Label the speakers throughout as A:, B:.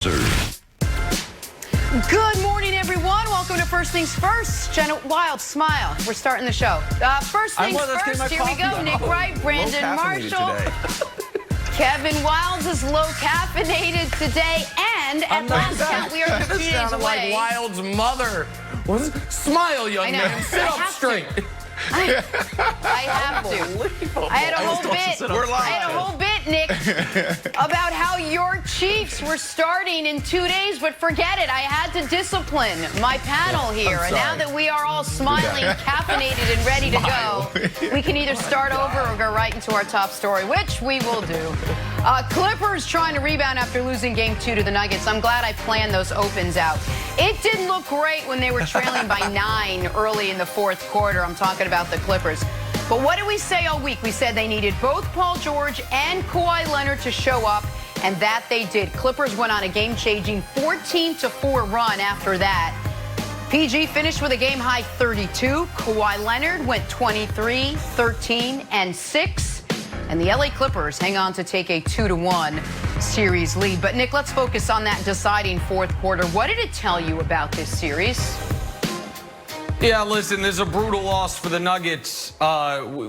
A: Good morning, everyone. Welcome to First Things First. Jenna Wild, smile. We're starting the show. First Things First. Here we go. Nick Wright, Brandon Marshall. Kevin Wilds is low caffeinated today, and at last count, we are 2 days away.
B: Like Wild's mother. Smile, young man. Sit up straight.
A: I have to. I had a whole bit, Nick, about how your Chiefs were starting in 2 days, but forget it. I had to discipline my panel here. And now that we are all smiling, caffeinated, and ready to go, we can either start over or go right into our top story, which we will do. Clippers trying to rebound after losing Game 2 to the Nuggets. I'm glad I planned those opens out. It didn't look great when they were trailing by 9 early in the fourth quarter. I'm talking about the Clippers. But what did we say all week? We said they needed both Paul George and Kawhi Leonard to show up, and that they did. Clippers went on a game-changing 14-4 run after that. PG finished with a game-high 32. Kawhi Leonard went 23, 13, and 6. And the LA Clippers hang on to take a 2-1 series lead. But, Nick, let's focus on that deciding fourth quarter. What did it tell you about this series?
B: Yeah, listen, this is a brutal loss for the Nuggets.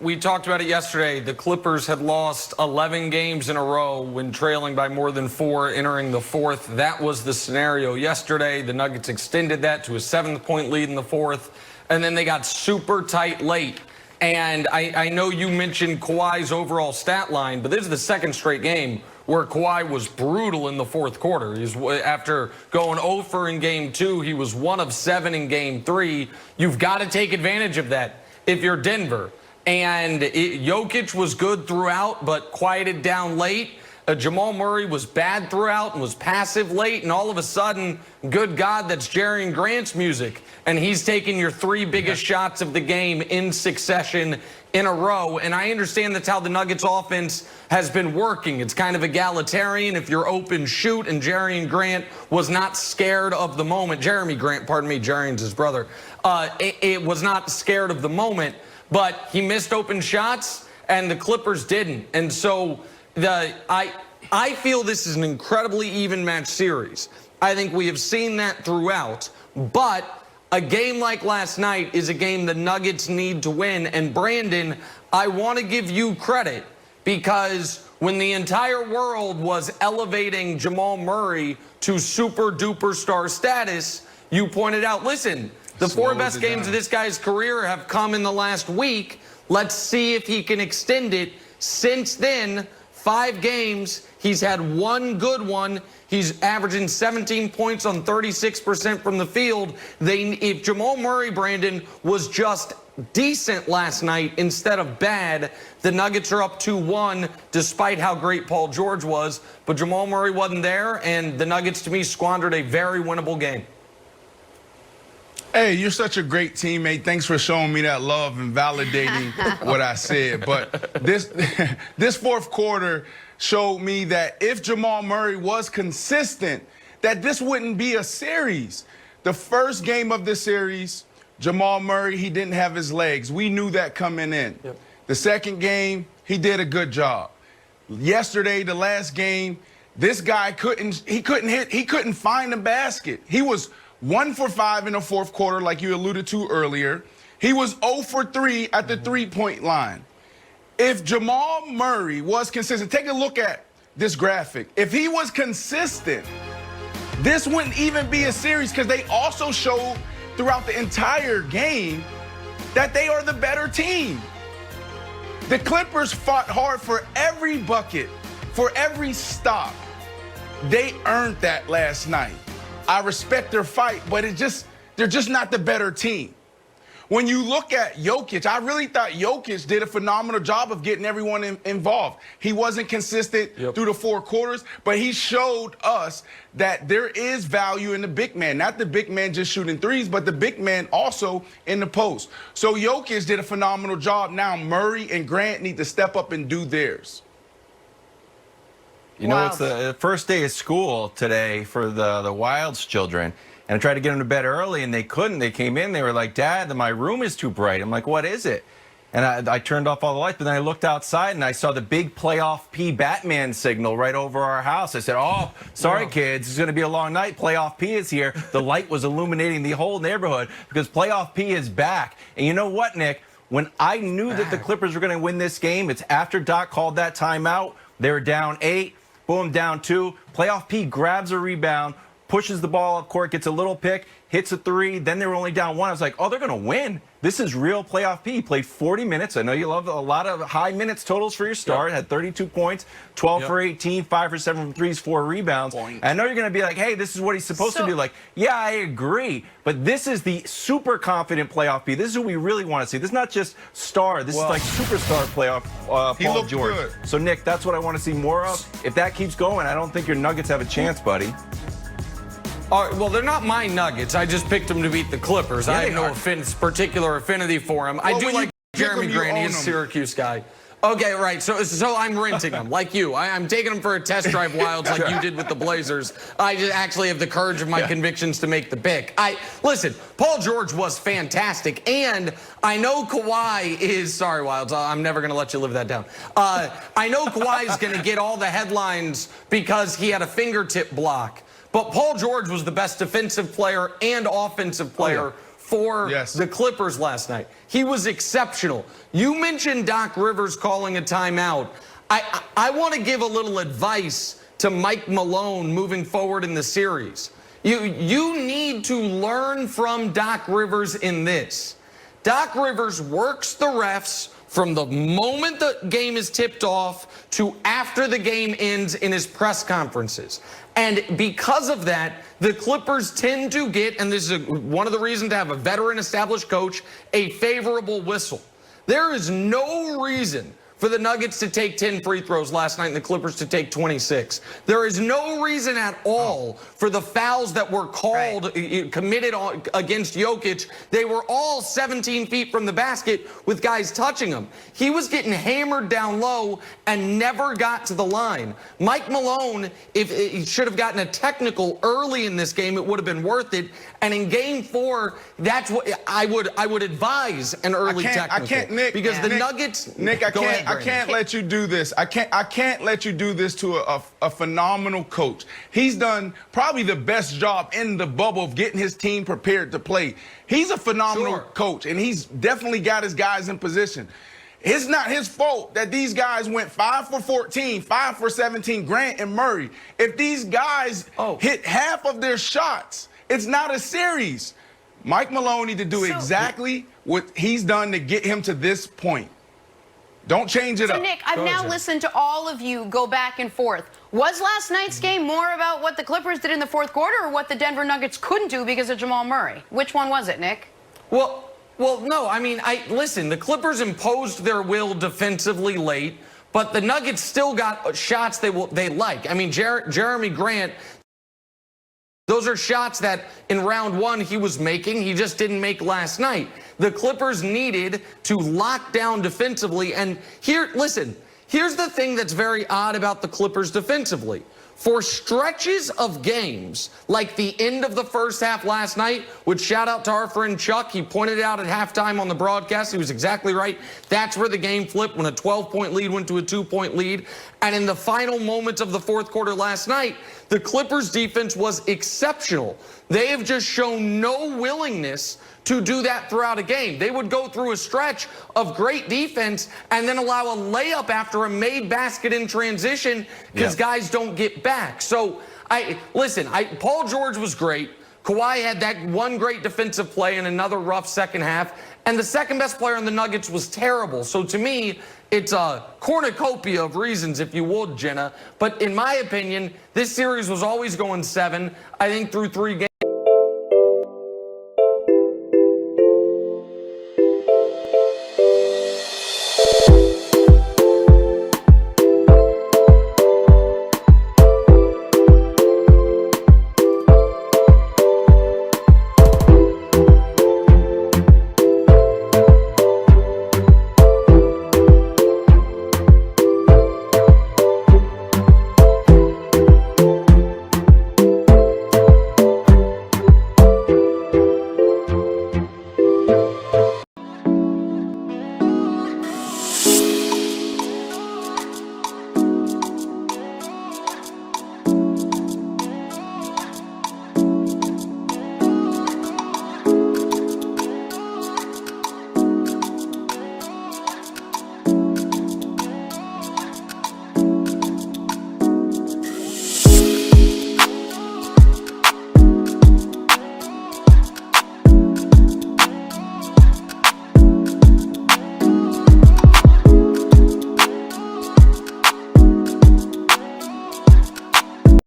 B: We talked about it yesterday. The Clippers had lost 11 games in a row when trailing by more than 4 entering the fourth. That was the scenario yesterday. The Nuggets extended that to a 7-point lead in the fourth, and then they got super tight late. And I know you mentioned Kawhi's overall stat line, but this is the second straight game where Kawhi was brutal in the fourth quarter. After going 0 in Game 2, he was 1 of 7 in Game 3. You've got to take advantage of that if you're Denver. And Jokic was good throughout, but quieted down late. Jamal Murray was bad throughout and was passive late, and all of a sudden, good God, that's Jerry Grant's music. And he's taking your 3 biggest shots of the game in succession in a row. And I understand that's how the Nuggets offense has been working. It's kind of egalitarian. If you're open, shoot. And Jerry Grant was not scared of the moment. Jeremy Grant, pardon me, Jerry's his brother. It was not scared of the moment, but he missed open shots, and the Clippers didn't. And so I feel this is an incredibly even match series. I think we have seen that throughout, but a game like last night is a game the Nuggets need to win. And Brandon, I want to give you credit, because when the entire world was elevating Jamal Murray to super duper star status, you pointed out, listen, the 4 best games of this guy's career have come in the last week. Let's see if he can extend it. Since then, 5 games, he's had 1 good one. He's averaging 17 points on 36% from the field. If Jamal Murray, Brandon, was just decent last night instead of bad, the Nuggets are up 2-1 despite how great Paul George was. But Jamal Murray wasn't there, and the Nuggets, to me, squandered a very winnable game.
C: Hey, you're such a great teammate. Thanks for showing me that love and validating what I said. But this fourth quarter showed me that if Jamal Murray was consistent, that this wouldn't be a series. The first game of the series, Jamal Murray, he didn't have his legs. We knew that coming in. Yep. The second game, he did a good job. Yesterday, the last game, this guy couldn't find the basket. He was 1 for 5 in the fourth quarter, like you alluded to earlier. He was 0 for 3 at the 3-point line. If Jamal Murray was consistent, take a look at this graphic. If he was consistent, this wouldn't even be a series, because they also showed throughout the entire game that they are the better team. The Clippers fought hard for every bucket, for every stop. They earned that last night. I respect their fight, but they're just not the better team. When you look at Jokic, I really thought Jokic did a phenomenal job of getting everyone involved. He wasn't consistent through the 4 quarters, but he showed us that there is value in the big man. Not the big man just shooting threes, but the big man also in the post. So Jokic did a phenomenal job. Now Murray and Grant need to step up and do theirs.
D: You know, it's the first day of school today for the Wilds children. And I tried to get them to bed early, and they couldn't. They came in, they were like, Dad, my room is too bright. I'm like, what is it? And I turned off all the lights, but then I looked outside and I saw the big playoff P Batman signal right over our house. I said, oh, sorry, kids, it's going to be a long night. Playoff P is here. The light was illuminating the whole neighborhood because playoff P is back. And you know what, Nick? When I knew that the Clippers were going to win this game, it's after Doc called that timeout. They were down 8, boom, down 2. Playoff P grabs a rebound, pushes the ball up court, gets a little pick, hits a 3. Then they were only down 1. I was like, oh, they're going to win. This is real playoff P. He played 40 minutes. I know you love a lot of high minutes totals for your start. Had 32 points, 12 for 18, 5 for 7 from threes, 4 rebounds. I know you're going to be like, hey, this is what he's supposed to do. Like, yeah, I agree. But this is the super confident playoff P. This is what we really want to see. This is not just star. This is like superstar playoff Paul George. Good. So, Nick, that's what I want to see more of. If that keeps going, I don't think your Nuggets have a chance, buddy.
B: Well, they're not my Nuggets. I just picked them to beat the Clippers. I have no particular affinity for them. I do like Jeremy Grant. He's a Syracuse guy. Okay, right. So I'm renting them, like you. I'm taking them for a test drive, Wilds, like you did with the Blazers. I just actually have the courage of my convictions to make the pick. Listen, Paul George was fantastic, and I know Kawhi is... Sorry, Wilds, I'm never going to let you live that down. I know Kawhi is going to get all the headlines because he had a fingertip block. But Paul George was the best defensive player and offensive player for the Clippers last night. He was exceptional. You mentioned Doc Rivers calling a timeout. I want to give a little advice to Mike Malone moving forward in the series. You need to learn from Doc Rivers in this. Doc Rivers works the refs from the moment the game is tipped off to after the game ends in his press conferences. And because of that, the Clippers tend to get, and this is one of the reasons to have a veteran established coach, a favorable whistle. There is no reason for the Nuggets to take 10 free throws last night and the Clippers to take 26. There is no reason at all for the fouls that were called, committed against Jokic. They were all 17 feet from the basket with guys touching him. He was getting hammered down low and never got to the line. Mike Malone, if he should have gotten a technical early in this game, it would have been worth it. And in game 4, that's what I would advise an early technical.
C: I can't, Nick.
B: Because the Nuggets...
C: Nick, I can't let you do this. I can't let you do this to a phenomenal coach. He's done probably the best job in the bubble of getting his team prepared to play. He's a phenomenal coach, and he's definitely got his guys in position. It's not his fault that these guys went 5 for 14, 5 for 17, Grant and Murray. If these guys hit half of their shots, it's not a series. Mike Malone need to do exactly what he's done to get him to this point. Don't change it up.
A: So, Nick, I've now listened to all of you go back and forth. Was last night's game more about what the Clippers did in the fourth quarter or what the Denver Nuggets couldn't do because of Jamal Murray? Which one was it, Nick?
B: Well, no. I mean, listen, the Clippers imposed their will defensively late, but the Nuggets still got shots they like. I mean, Jeremy Grant... Those are shots that in round 1 he was making. He just didn't make last night. The Clippers needed to lock down defensively. And listen, here's the thing that's very odd about the Clippers defensively. For stretches of games, like the end of the first half last night, which shout out to our friend Chuck. He pointed it out at halftime on the broadcast. He was exactly right. That's where the game flipped when a 12-point lead went to a 2-point lead. And in the final moments of the fourth quarter last night, the Clippers defense was exceptional. They have just shown no willingness to do that throughout a game. They would go through a stretch of great defense and then allow a layup after a made basket in transition because guys don't get back. So, Paul George was great. Kawhi had that one great defensive play and another rough second half. And the second best player on the Nuggets was terrible. So to me, it's a cornucopia of reasons, if you would, Jenna. But in my opinion, this series was always going 7. I think through 3 games.